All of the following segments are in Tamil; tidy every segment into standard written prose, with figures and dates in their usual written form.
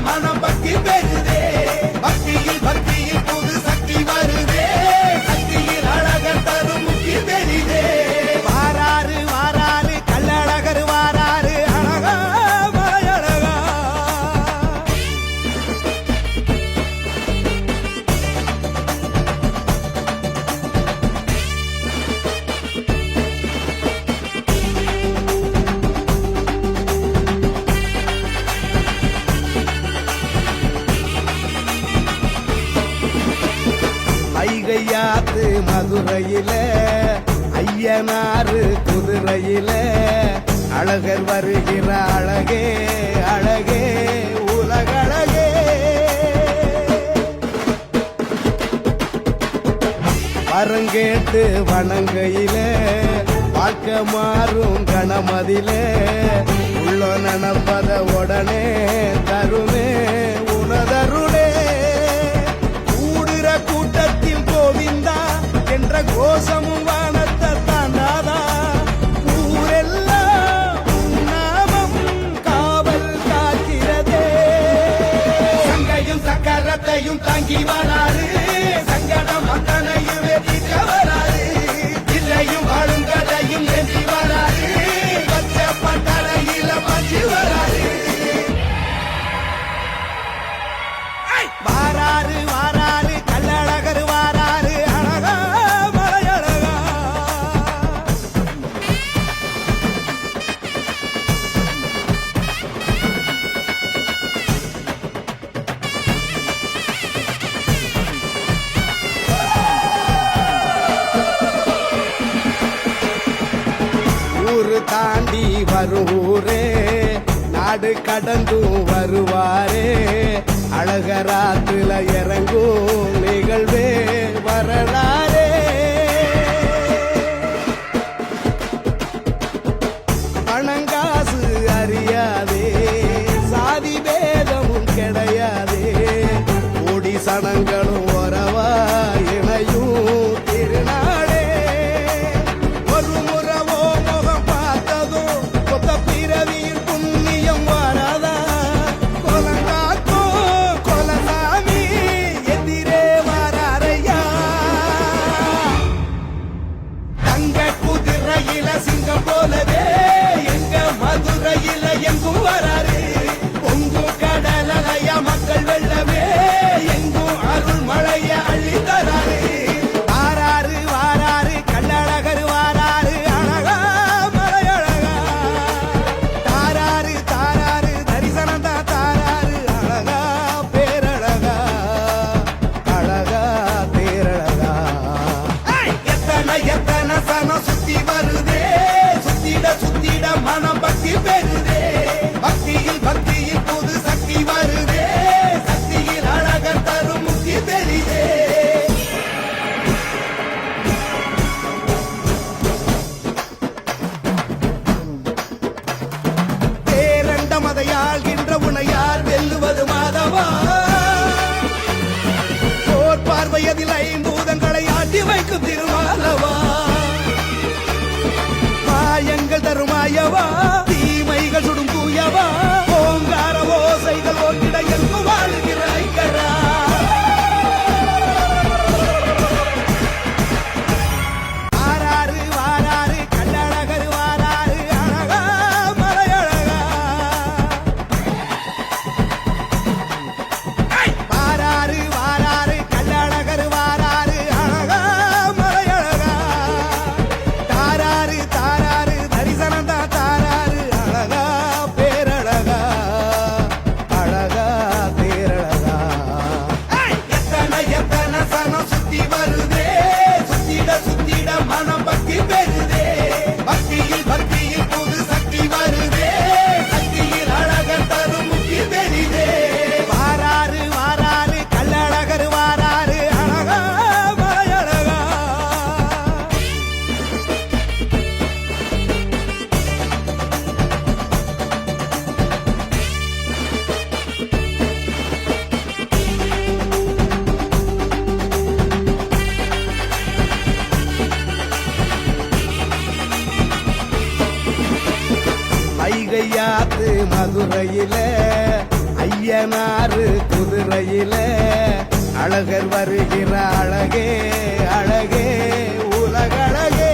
மனம் பக்தி பெறுதே பக்தியில் பக்தியில் புது சக்தி வருதே சக்தியில் அழகர் தரும் முக்தி பெறுதே வாராரு வாராரு கள்ளழகர் வாராரு அழகா மலையழகா ஐகையாத்து மதுரையில ஐயனாறு குதிரையில அழகர் வருகிற அழகே அழகே உலகழகே வரங்கேட்டு வணங்கையில வாழ்க்கை மாறும் கணமதில உள்ள நினப்பத உடனே தருமே உனதருளே கூடுற கூட்டத்தில் கோவிந்தா என்ற கோஷமும் வானத்தை தாண்டாதா ஊரெல்லாம் நாமம் காவல் காக்கிறதே சங்கையும் சக்கரத்தையும் தாங்கி வராரு சங்கடம் அத்தனையும் வெற்றிக்க வராரு இல்லையும் வாழும் கதையும் வெற்றி வராரு பச்சை பட்டறையில பஞ்சு வராரு வாராரு வாராரு கள்ளழகர் வாராரு அழகா மலையழகா ஊரு தாண்டி வருவூரே நாடு கடந்தும் வருவாரே அழகராத்துல இறங்கும் நிகழ்வே வரலாறே பணங்காசு அறியாதே சாதி பேதமும் கிடையாதே கோடி சனங்களும் உறவா இணையும் திருநாளே ஒரு முறவோ முகம் பார்த்ததும் கொத்த பிறவியில் புண்ணியம் வராதா கொலங்காக்கோ கொலசாமி எதிரே வராரையா தங்க குதிரையில சிங்கம் போலவே எங்க மதுரையில எங்கும் வராரு பொங்கும் கடலைய மக்கள் வெள்ளமே எங்கும் அருள் மழைய அள்ளி தராரு வாராரு வாராரு கள்ளழகர் வாராரு அழகா மலையழகா தாராரு தாராரு தரிசனம் தான் தாராரு அழகா பேரழகா அழகா பேரழகா எத்தனை எத்தனை சனம் சுத்தி வருதே சுத்திட சுத்திட மனம் பக்தி பெறுதே பக்தியில் பக்தியில் புது சக்தி வருதே சக்தியில் அழகர் தரும் முக்தி பெறுதே பேரண்ட மதையாள்கின்ற உனையார் வெல்லுவது மாதவா போர் பார்வையதில் ஐம்பூதங்களை ஆட்டி வைக்கும் திருமாலவா மாயங்கள் தருமாயவா தீமைகள் சுடும் பூயவா ஓங்கார ஓசைகள் ஓட்டிட எங்கு வாழ்கிற ஐக்கரா வாராரு வாராரு கள்ளழகர் வாராரு அழகா மலையழகா வாராரு வாராரு கள்ளழகர் வாராரு அழகா மலையழகா தாராரு தாராரு தரிசனம் தான் தாராரு அழகா பேரழகா அழகா பேரழகா எத்தனை எத்தனை சனம் சுத்தி வருதே சுத்திட சுத்திட மனம் பக்தி பெறுதே பக்தியில் பக்தியில் புது சக்தி வருதே சக்தியில் அழகர் தரும் முக்தி பெறுதே வாராரு வாராரு கள்ளழகர் வாராரு அழகா மலையழகா ஐகையாத்து மதுரையில ஐய ஐயனாறு குதிரையில அழகர் வருகிற அழகே அழகே உலகழகே.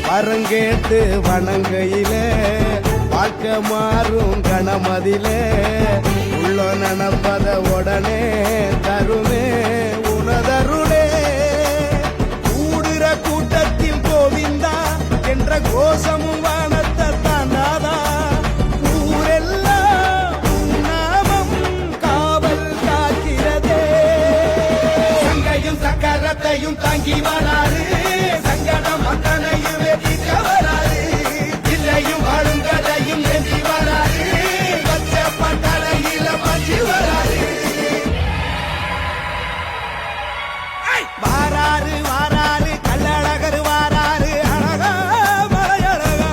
வரங்கேட்டு வணங்கையில வாழ்க்கை மாறும் கணமதில உள்ள நினப்பத உடனே தருமே உனதருளே. கூடுற கூட்டத்தில் கோவிந்தா என்ற கோஷமும் வானத்தை தாண்டாதா. ஊரெல்லாம் உன் நாமம் காவல் காக்கிறதே. சங்கையும் சக்கரத்தையும் தாங்கி வராரு, சங்கடம் அத்தனையுமே தீர்க்க வராரு. இல்லையும் வாழும் கதையும் ஏந்தி வராரு, பச்சை பட்டறையில பற்றி வராரு. வாராரு வாராரு கள்ளழகர் வாராரு அழகா மலையழகா.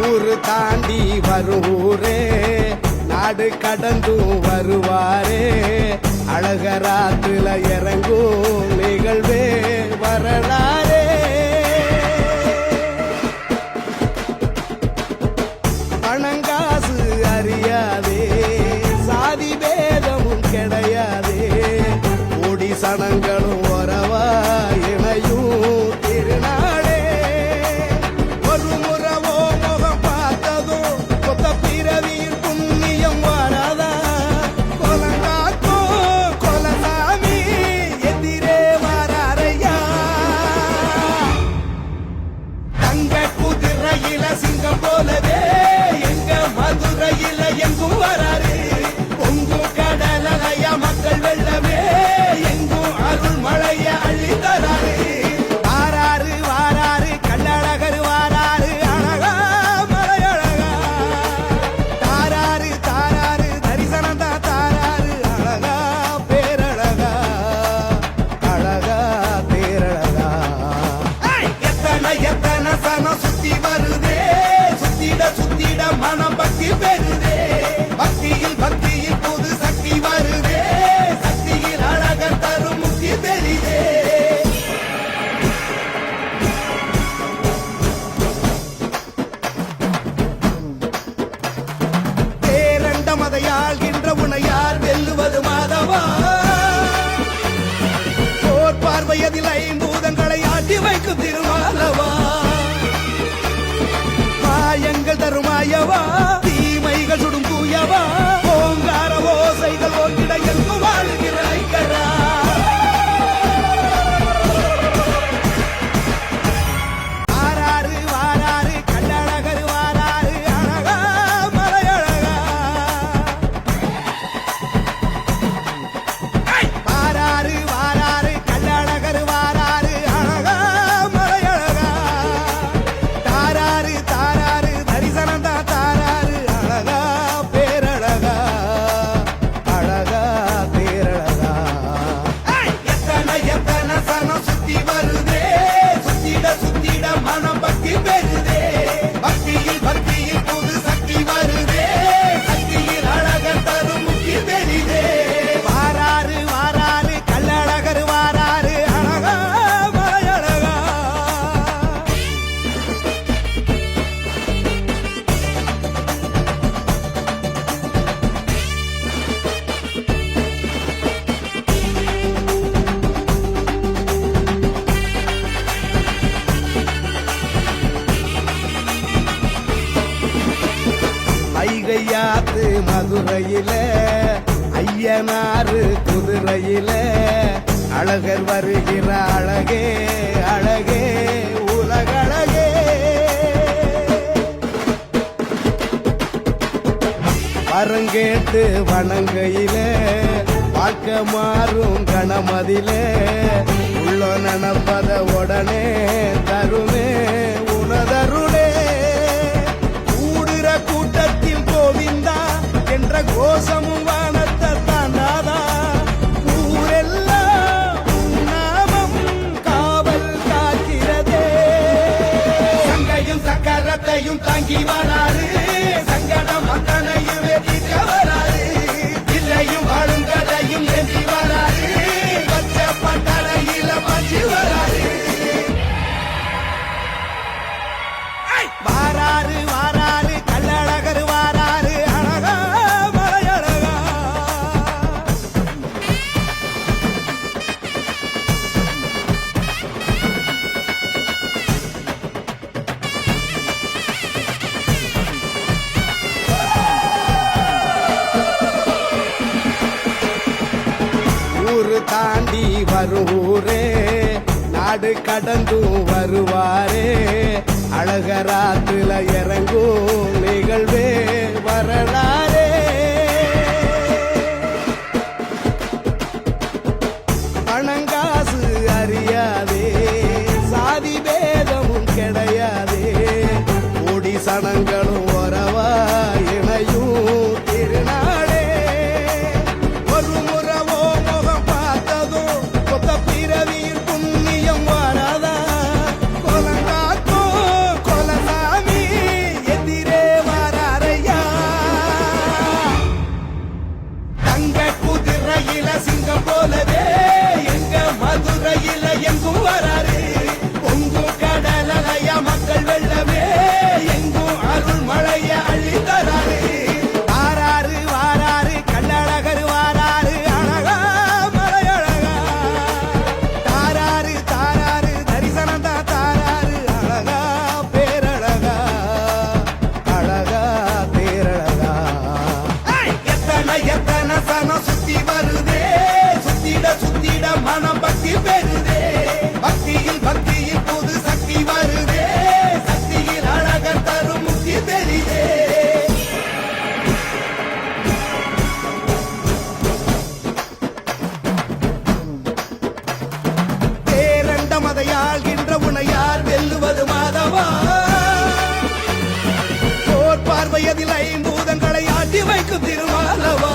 ஊரு தாண்டி வரும் ஊரே நாடு கடந்தும் வருவாரே. அழகராத்துல இறங்கும் நிகழ்வே வரலாறே. பணங்காசு அறியாதே, சாதி பேதமும் கிடையாதே. கோடி சனங்களும் உறவா இணையும் திருநாளே. ஒரு முறவோ முகம் பார்த்ததும் கொத்த பிறவியின் புண்ணியம் வராதா. கொலங்காக்கோ கொலசாமி எதிரே வராரையா. தங்க குதிரையில சிங்கம் போலவே எங்க மதுரையில எங்கும் வராரு. பொங்கும் கடலைய மக்கள் வெள்ளமே எங்கும் அருள் மழைய அள்ளி தராரு. வாராரு வாராரு கள்ளழகர் வாராரு அழகா மலையழகா. தாராரு தாராரு தரிசனம் தான் தாராரு அழகா பேரழகா அழகா பேரழகா. எத்தனை எத்தனை சனம் சுத்தி வருதே, சுத்திட சுத்திட மனம் பக்தி பெறுதே. பக்தியில் பக்தியில் புது சக்தி வருதே, சக்தியில் அழகர் தரும் முக்தி பெரிதே. பேரண்ட மதையாள்கின்ற உனையார் வெல்லுவது மாதவா. போர் பார்வையதில் ஐம்பூதங்களை ஆட்டி வைக்கும் திருமாலவா. மாயங்கள் தருமாயவா, தீமைகள் சுடும் கூயவா. ஓங்கார ஓசைகள் ஓங்கிட எங்கு வாழுகிற ஐக்கரா. வாராரு வாராரு கள்ளழகர் வாராரு அழகா மலையழகா. வாராரு வாராரு கள்ளழகர் வாராரு அழகா மலையழகா. தாராரு தாராரு தரிசனம் தான் தாராரு அழகா பேரழகா அழகா பேரழகா. எத்தனை எத்தனை சனம் சுத்தி வருதே, சுத்திட சுத்திட மனம் பக்தி பெறுதே. பக்தியில் பக்தியில் புது சக்தி வருதே, சக்தியில் அழகர் தரும் முக்தி பெரிதே. வாராரு வாராரு கள்ளழகர் வாராரு அழகா மலையழகா. ஐகையாத்து மதுரையில ஐயனாறு குதிரையில அழகர் வருகிற அழகே அழகே உலகழகே. வரங்கேட்டு வணங்கையில வாழ்க்கை மாறும் கணமதில உள்ள நினப்பத உடனே தருமே உனதருளே. கூடுற கூட்டத்தில் கோவிந்தா என்ற கோஷமும் வானத்தை தாண்டாதா. ஊரெல்லாம் உன் நாமம் காவல் காக்கிறதே. சங்கையும் சக்கரத்தையும் தாங்கி வராரு சங்கடம் அத்தனையுமே தீர்க்க வராரு இல்லையும் வாழும் கதையும் ஏந்தி வராரு பச்சை பட்டறையில மாற்றி வராரு வாராரு வாராரு கள்ளழகர் வாராரு அழகா மலையழகா ஊரு தாண்டி வரும் ஊரே நாடு கடந்தும் வருவாரே அழகராத்துல இறங்கும் நிகழ்வே வரலாறே பணங்காசு அறியாதே சாதி பேதமும் கிடையாதே கோடி சனங்களும் உறவா இணையும் திருநாளே ஒரு முறவோ முகம் பார்த்ததும் கொத்த பிறவியின் புண்ணியம் வராதா கொலங்காத்தோ கொலசாமி எதிரே வராரையா தங்க குதிரையில சிங்கம் போலவே எங்க மதுரையில எங்கும் வராரு பொங்கும் கடலையா மக்கள் வெள்ளமே எங்கும் அருள் மழைய அள்ளி தராரு வாராரு வாராரு கள்ளழகர் வாராரு அழகா மலையழகா தாராரு தாராரு தரிசனம் தான் தாராரு அழகா பேரழகா அழகா பேரழகா எத்தனை எத்தனை சனம் சுத்தி வருதே சுத்திட மனம் பக்தி பெறுதே பக்தியில் பக்தியில் புது சக்தி வருதே சக்தியில் அழகர் தரும் முக்தி பெரிதே பேரண்ட மதையாள்கின்ற உனையார் வெல்லுவது மாதவா போர் பார்வையதில் ஐம்பூதங்களை ஆட்டி வைக்கும் திருமாலவா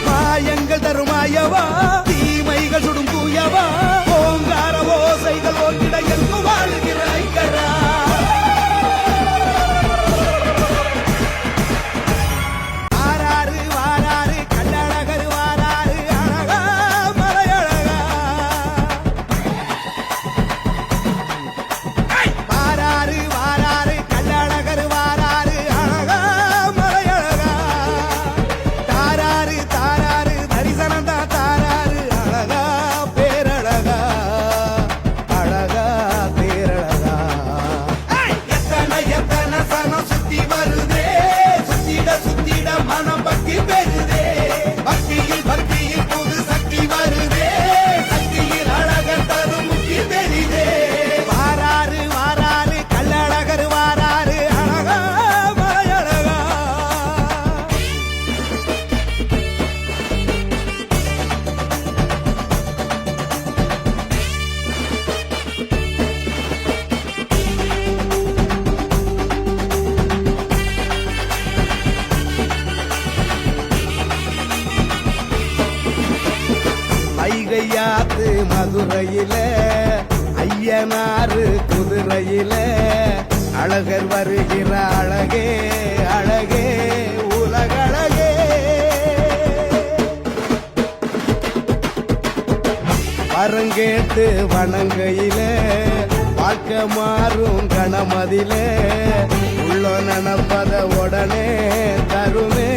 மாயங்கள் தருமாயவா தீமைகள் சுடும் கூயவா ஓங்கார ஓசைகள் ஓங்கிட எங்கு வாழுகிற ஐக்கரா வாராரு வாராரு கள்ளழகர் வாராரு அழகா மலையழகா வாராரு வாராரு கள்ளழகர் வாராரு அழகா மலையழகா தாராரு தாராரு தரிசனம் தான் தாராரு அழகா பேரழகா அழகா பேரழகா எத்தனை எத்தனை சனம் சுத்தி வருதே சுத்திட மனம் பக்தி பெறுதே பக்தியில் பக்தியில் புது சக்தி வருதே சக்தியில் அழகர் தரும் முக்தி பெரிதே வாராரு வாராரு கள்ளழகர் வாராரு அழகா மலையழகா ஐகையாத்து மதுரையில ஐயனாறு குதிரையில அழகர் வருகிற அழகே அழகே உலகழகே வரங்கேட்டு வணங்கையில வாழ்க்கை மாறும் கணமதில உள்ள நினப்பத உடனே தருமே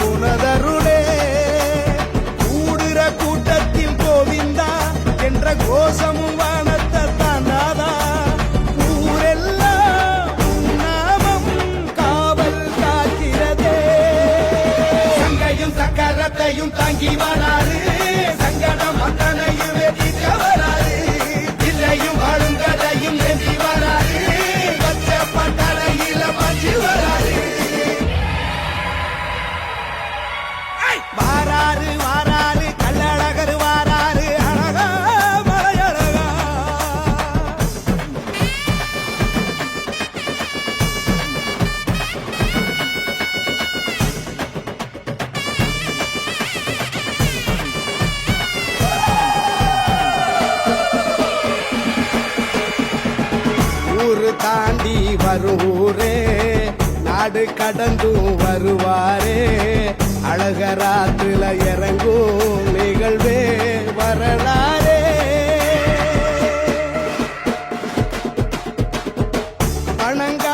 உனதருளே கூடுற கூட்டத்தில் கோவிந்தா என்ற கோஷமும் வானத்தை தாண்டாதா ஊரெல்லாம் உன் நாமம் காவல் காக்கிறதே சங்கையும் சக்கரத்தையும் தாங்கி வராரு சங்கடம் அத்தனையுமே தீர்க்க வராரு இல்லையும் வாழும் கதையும் ஏந்தி வராரு பச்சை பட்டறையில மாற்றி வராரு வாராரு வாராரு கள்ளழகர் வாராரு அழகா மலையழகா ஊரு தாண்டி வரும் ஊரே நாடு கடந்தும் வருவாரே அழகராத்துல இறங்கும் நிகழ்வே வரலாறே பணங்க